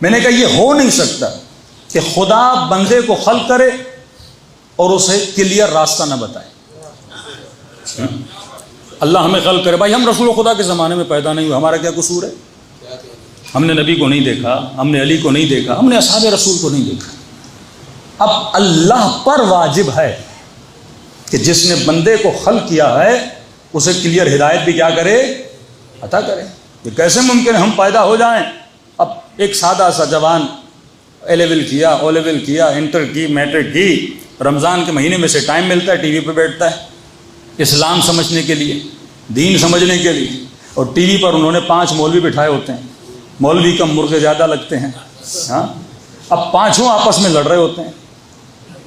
میں نے کہا یہ ہو نہیں سکتا کہ خدا بندے کو خلق کرے اور اسے کلیئر راستہ نہ بتائے۔ اللہ ہمیں خلق کرے، بھائی ہم رسول خدا کے زمانے میں پیدا نہیں ہوئے، ہمارا کیا قصور ہے؟ ہم نے نبی کو نہیں دیکھا، ہم نے علی کو نہیں دیکھا، ہم نے اصحاب رسول کو نہیں دیکھا۔ اب اللہ پر واجب ہے کہ جس نے بندے کو خلق کیا ہے اسے کلیئر ہدایت بھی کیا کرے، عطا کرے۔ یہ کیسے ممکن ہے ہم پیدا ہو جائیں؟ اب ایک سادہ سا جوان اے لیول کیا، او لیول کیا، انٹر کی، میٹرک کی، رمضان کے مہینے میں سے ٹائم ملتا ہے، ٹی وی پہ بیٹھتا ہے اسلام سمجھنے کے لیے، دین سمجھنے کے لیے، اور ٹی وی پر انہوں نے 5 مولوی بٹھائے ہوتے ہیں، مولوی کم مرغے زیادہ لگتے ہیں، ہاں، اب پانچوں آپس میں لڑ رہے ہوتے ہیں۔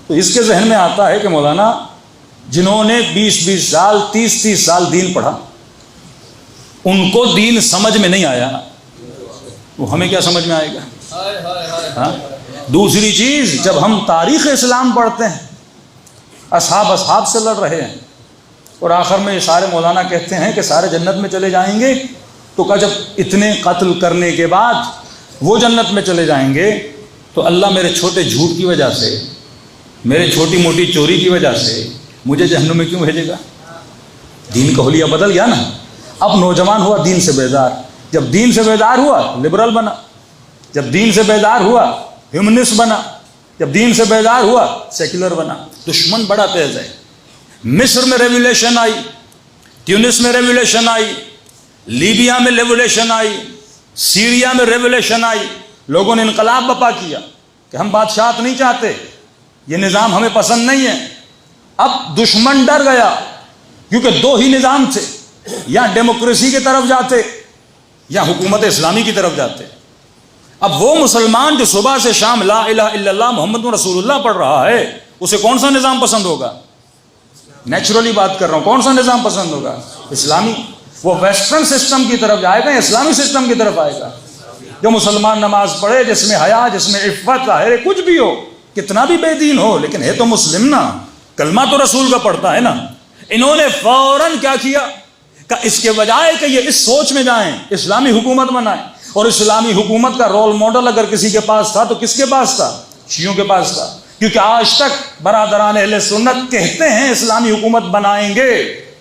تو اس کے ذہن میں آتا ہے کہ مولانا جنہوں نے 20 سال 30 سال دین پڑھا، ان کو دین سمجھ میں نہیں آیا، وہ ہمیں کیا سمجھ میں آئے گا؟ ہاں؟ دوسری چیز، جب ہم تاریخ اسلام پڑھتے ہیں، اصحاب سے لڑ رہے ہیں، اور آخر میں یہ سارے مولانا کہتے ہیں کہ سارے جنت میں چلے جائیں گے، تو کہا جب اتنے قتل کرنے کے بعد وہ جنت میں چلے جائیں گے تو اللہ میرے چھوٹے جھوٹ کی وجہ سے، میرے چھوٹی موٹی چوری کی وجہ سے مجھے جہنم میں کیوں بھیجے گا؟ دین کا حلیہ بدل گیا نا۔ اب نوجوان ہوا دین سے بیزار، جب دین سے بیزار ہوا لبرل بنا، جب دین سے بیزار ہوا ہیومنسٹ بنا، جب دین سے بیزار ہوا سیکولر بنا۔ دشمن بڑا تیز ہے۔ مصر میں ریولیوشن آئی، ٹیونس میں ریولیوشن آئی، لیبیا میں ریولیوشن آئی، سیریا میں ریولیوشن آئی، لوگوں نے انقلاب برپا کیا کہ ہم بادشاہت نہیں چاہتے، یہ نظام ہمیں پسند نہیں ہے۔ اب دشمن ڈر گیا کیونکہ 2 ہی نظام تھے، یا ڈیموکریسی کی طرف جاتے یا حکومت اسلامی کی طرف جاتے۔ اب وہ مسلمان جو صبح سے شام لا الہ الا اللہ محمد رسول اللہ پڑھ رہا ہے، اسے کون سا نظام پسند ہوگا؟ نیچرلی بات کر رہا ہوں، کون سا نظام پسند ہوگا؟ اسلامی۔ وہ ویسٹرن سسٹم کی طرف جائے گا یا اسلامی سسٹم کی طرف آئے گا؟ جو مسلمان نماز پڑھے، جس میں حیا، جس میں عفت، ظاہر کچھ بھی ہو، کتنا بھی بے دین ہو، لیکن ہے تو مسلم نا، کلمہ تو رسول کا پڑھتا ہے نا۔ انہوں نے فوراً کیا کیا کہ اس کے بجائے کہ یہ اس سوچ میں جائیں اسلامی حکومت بنائیں، اور اسلامی حکومت کا رول ماڈل اگر کسی کے پاس تھا تو کس کے پاس تھا؟ شیعوں کے پاس تھا، کیونکہ آج تک برادران اہل سنت کہتے ہیں اسلامی حکومت بنائیں گے،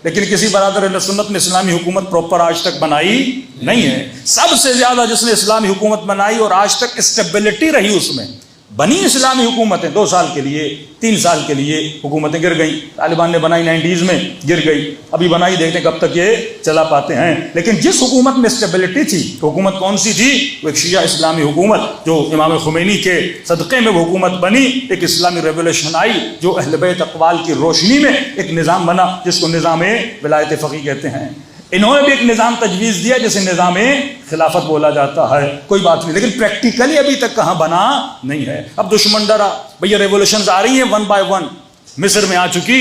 لیکن کسی برادر اہل سنت نے اسلامی حکومت پراپر آج تک بنائی نہیں ہے۔ سب سے زیادہ جس نے اسلامی حکومت بنائی اور آج تک اسٹیبلٹی رہی اس میں، بنی اسلامی حکومتیں 2 سال کے لیے 3 سال کے لیے حکومتیں گر گئیں، طالبان نے بنائی 90s میں گر گئی، ابھی بنائی، دیکھتے ہیں کب تک یہ چلا پاتے ہیں۔ لیکن جس حکومت میں اسٹیبلٹی تھی، حکومت کون سی تھی؟ وہ ایک شیعہ اسلامی حکومت، جو امام خمینی کے صدقے میں وہ حکومت بنی، ایک اسلامی ریولیوشن آئی جو اہل بیت اقوال کی روشنی میں ایک نظام بنا جس کو نظام ولایت فقیہ کہتے ہیں۔ انہوں نے بھی ایک نظام تجویز دیا جسے نظام خلافت بولا جاتا ہے، کوئی بات نہیں، لیکن پریکٹیکلی ابھی تک کہاں بنا نہیں ہے۔ اب دشمن ڈرا، بھئی ریولیوشنز آ رہی ہیں 1 by 1، مصر میں آ چکی،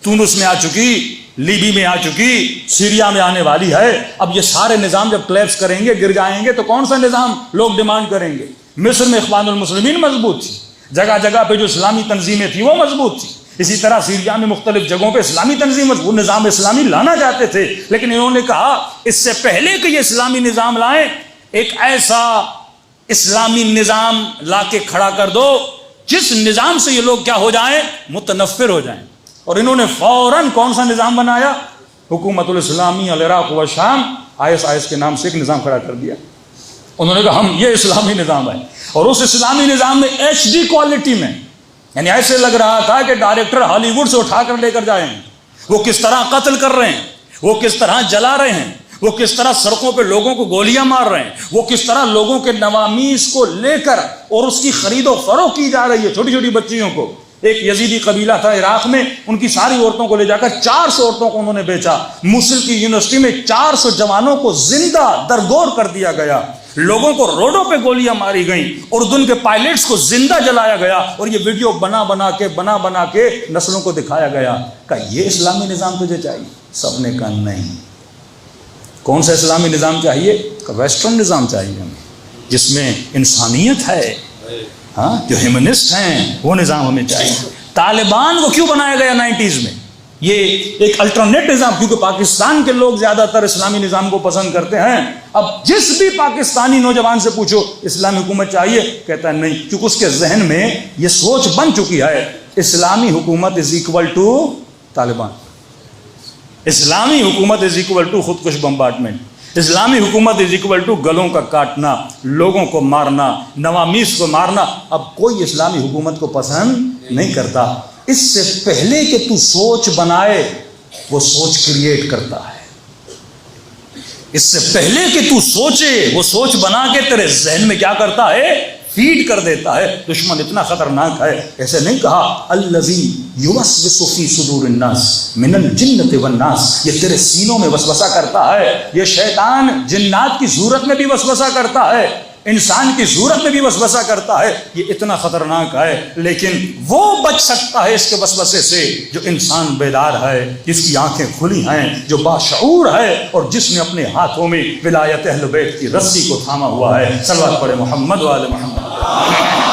تونس میں آ چکی، لیبی میں آ چکی، سیریا میں آنے والی ہے۔ اب یہ سارے نظام جب کلیپس کریں گے، گر جائیں گے، تو کون سا نظام لوگ ڈیمانڈ کریں گے؟ مصر میں اخوان المسلمین مضبوط تھی، جگہ جگہ پہ جو اسلامی تنظیمیں تھیں وہ مضبوط تھی، اسی طرح سیریا میں مختلف جگہوں پہ اسلامی تنظیم، وہ نظام اسلامی لانا چاہتے تھے، لیکن انہوں نے کہا اس سے پہلے کہ یہ اسلامی نظام لائیں، ایک ایسا اسلامی نظام لا کے کھڑا کر دو جس نظام سے یہ لوگ کیا ہو جائیں؟ متنفر ہو جائیں۔ اور انہوں نے فوراً کون سا نظام بنایا؟ حکومت الاسلامی العراق و شام، IS کے نام سے ایک نظام کھڑا کر دیا۔ انہوں نے کہا ہم یہ اسلامی نظام ہے، اور اس اسلامی نظام میں HD کوالٹی میں، یعنی ایسے لگ رہا تھا کہ ڈائریکٹر ہالی ووڈ سے اٹھا کر لے کر جائیں، وہ کس طرح قتل کر رہے ہیں، وہ کس طرح جلا رہے ہیں، وہ کس طرح سڑکوں پہ لوگوں کو گولیاں مار رہے ہیں، وہ کس طرح لوگوں کے نوامیس کو لے کر اور اس کی خرید و فروخت کی جا رہی ہے، چھوٹی چھوٹی بچیوں کو۔ ایک یزیدی قبیلہ تھا عراق میں، ان کی ساری عورتوں کو لے جا کر 400 عورتوں کو انہوں نے بیچا۔ موصل کی یونیورسٹی میں 400 جوانوں کو زندہ درگور کر دیا گیا، لوگوں کو روڈوں پہ گولیاں ماری گئیں، اردن کے پائلٹس کو زندہ جلایا گیا، اور یہ ویڈیو بنا بنا کے نسلوں کو دکھایا گیا۔ کہ یہ اسلامی نظام تجھے چاہیے؟ سب نے کہا نہیں۔ کون سا اسلامی نظام چاہیے؟ کہ ویسٹرن نظام چاہیے ہمیں، جس میں انسانیت ہے، ہاں، جو ہیومنسٹ ہیں، وہ نظام ہمیں چاہیے۔ طالبان کو کیوں بنایا گیا 90s میں؟ یہ ایک الٹرنیٹ نظام، کیونکہ پاکستان کے لوگ زیادہ تر اسلامی نظام کو پسند کرتے ہیں. اب جس بھی پاکستانی نوجوان سے پوچھو اسلامی حکومت چاہیے، کہتا ہے نہیں، کیونکہ اس کے ذہن میں یہ سوچ بن چکی ہے اسلامی حکومت از اکول ٹو طالبان، اسلامی حکومت از اکول ٹو خودکش بمبارڈمنٹ، اسلامی حکومت از اکول ٹو گلوں کا کاٹنا، لوگوں کو مارنا، نوامیس کو مارنا. اب کوئی اسلامی حکومت کو پسند نہیں کرتا. اس سے پہلے کہ تو سوچ بنائے وہ سوچ کریٹ کرتا ہے. اس سے پہلے کہ تو سوچے وہ سوچ بنا کے تیرے ذہن میں کیا کرتا ہے؟ فیڈ کر دیتا ہے. دشمن اتنا خطرناک ہے، ایسے نہیں کہا الذی یوسوس فی صدور الناس من الجنۃ والناس، یہ تیرے سینوں میں وسوسہ کرتا ہے. یہ شیطان جنات کی صورت میں بھی وسوسہ کرتا ہے، انسان کی صورت میں بھی وسوسہ کرتا ہے. یہ اتنا خطرناک ہے، لیکن وہ بچ سکتا ہے اس کے وسوسے سے جو انسان بیدار ہے، جس کی آنکھیں کھلی ہیں، جو باشعور ہے، اور جس نے اپنے ہاتھوں میں ولایت اہل بیت کی رسی کو تھاما ہوا ہے. صلوات پڑھے محمد و آل محمد.